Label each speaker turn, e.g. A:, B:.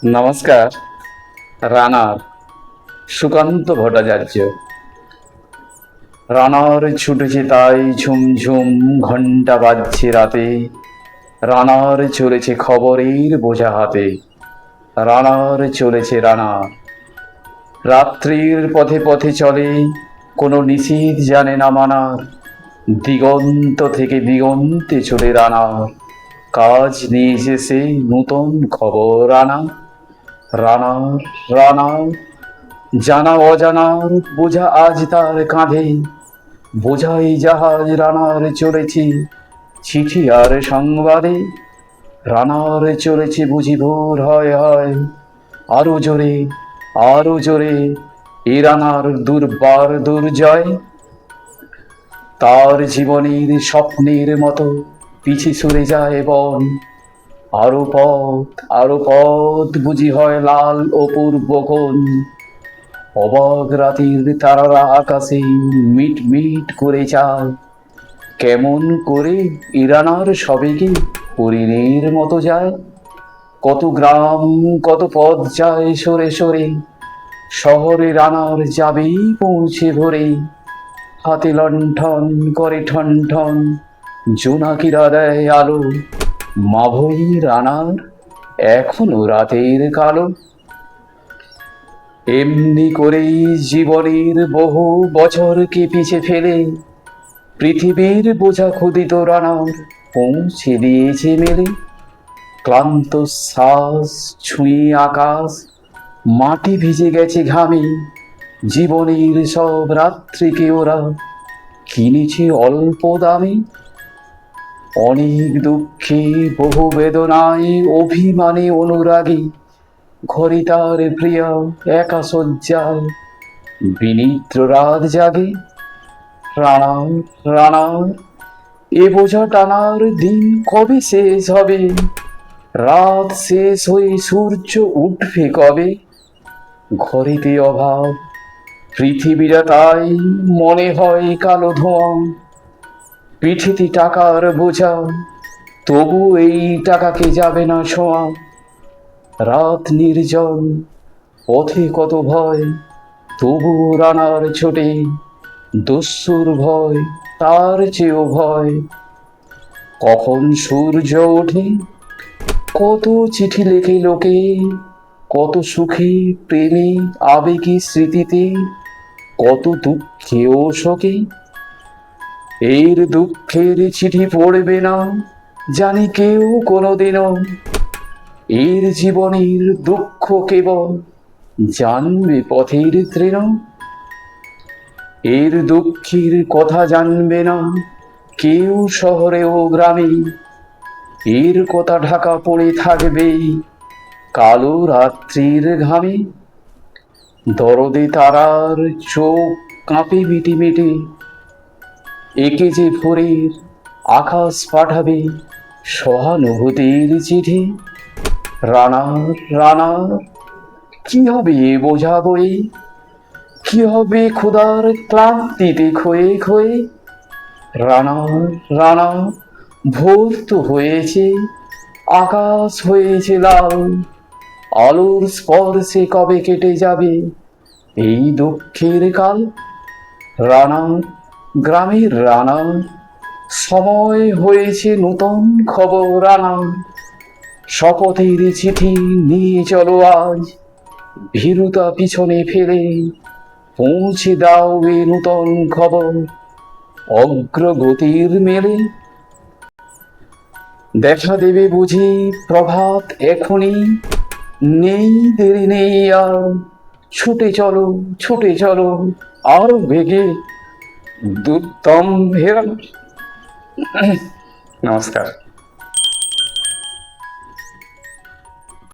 A: নমস্কার। রানার সুকান্ত ভট্টাচার্য। রানার ছুটেছে তাই ঝুমঝুম ঘণ্টা বাজছে রাতে, রানার চলেছে খবরের বোঝা হাতে, রানার চলেছে রানার। রাত্রির পথে পথে চলে, কোনো নিশীথ জানে না মানার, দিগন্ত থেকে দিগন্তে চলে রানার, কাজ নিয়ে এসেছে নূতন খবর আনা। রানার রানার জানা অজানার বোঝা আজ তার কাঁধে, বোঝাই জাহাজ রানার চলেছে চিঠি আর সংবাদে, রানার চলেছে বুঝি ভোর হয় হয়, আরো জোরে আরো জোরে এ রানার দুর্বার দুর্জয়। তার জীবনের স্বপ্নের মতো পিছে সরে যায় বন, আরো পথ বুঝি হয় লাল অপূর্ব কোণ। অবাক রাতের তারারা আকাশে মিট মিট করে চায়, কেমন করে ইরানার সবেগে হরিণের মতো যায়। কত গ্রাম কত পথ যায় সরে সরে, শহরে রানার যাবেই পৌঁছে ভোরে। হাতে লণ্ঠন করে ঠন ঠন, জোনাকিরা দেয় আলো, মাভই রানার এখনো রাতের কালো। এমনি করেই জীবনের বহু বছরকে পিছে ফেলে, পৃথিবীর বোঝা ক্ষুদিত রানার পৌঁছে দিয়েছে মেলে। ক্লান্ত শ্বাস ছুঁয়ে আকাশ, মাটি ভিজে গেছে ঘামে, জীবনের সব রাত্রিকে ওরা কিনেছে অল্প দামে। অনেক দুঃখে বহু বেদনায় অভিমানে অনুরাগী, ঘরে তার প্রিয় একা শয্যায় বিনিদ্র রাত জাগে। রানার রানার এ বোঝা টানার দিন কবে শেষ হবে, রাত শেষ হয়ে সূর্য উঠবে কবে। ঘরেতে অভাব, পৃথিবীরা তাই মনে হয় কালো ধোঁয়া, পিঠেতে টাকার বোঝা, তবু এই টাকাকে যাবে না ছোঁয়া। রাত নির্জন, পথে কত ভয়, তবু রানার ছোটে, দস্যুর ভয় তার চেয়েও ভয়। কখন সূর্য ওঠে, কত চিঠি লেখে লোকে, কত সুখে প্রেমে আবেগে স্মৃতিতে, কত দুঃখে ও শোকে। এর দুঃখের চিঠি পড়বে না জানি কেউ কোনোদিনও, এর জীবনের দুঃখ কেবল জানবে পথের তৃণ। এর দুঃখের কথা জানবে না কেউ শহরে ও গ্রামে, এর কথা ঢাকা পড়ে থাকবে কালো রাত্রির ঘামে। দরদে তারার চোখ কাঁপে মিটি মিটি, একে যে ভোরের আকাশ পাঠাবে সহানুভূতির চিঠি। রানার রানার কি হবে এ বোঝা বয়ে, কি হবে ক্ষুধার ক্লান্তিতে ক্ষয়ে ক্ষয়ে। রানার রানার ভোর তো হয়েছে, আকাশ হয়েছে লাল, আলোর স্পর্শে কবে কেটে যাবে এই দুঃখের কাল। রানার গ্রামের রানার সময় হয়েছে নূতন খবর আনা, শপথের চিঠি নিয়ে চলো আজ, ভীরুতা পিছনে ফেলে পৌঁছে দাও এ নূতন খবর অগ্রগতির মেলে। দেখা দেবে বুঝি প্রভাত এখনই, নেই দেরি নেই আর, ছুটে চলো আরো বেগে দুর্দম হেরান। নমস্কার।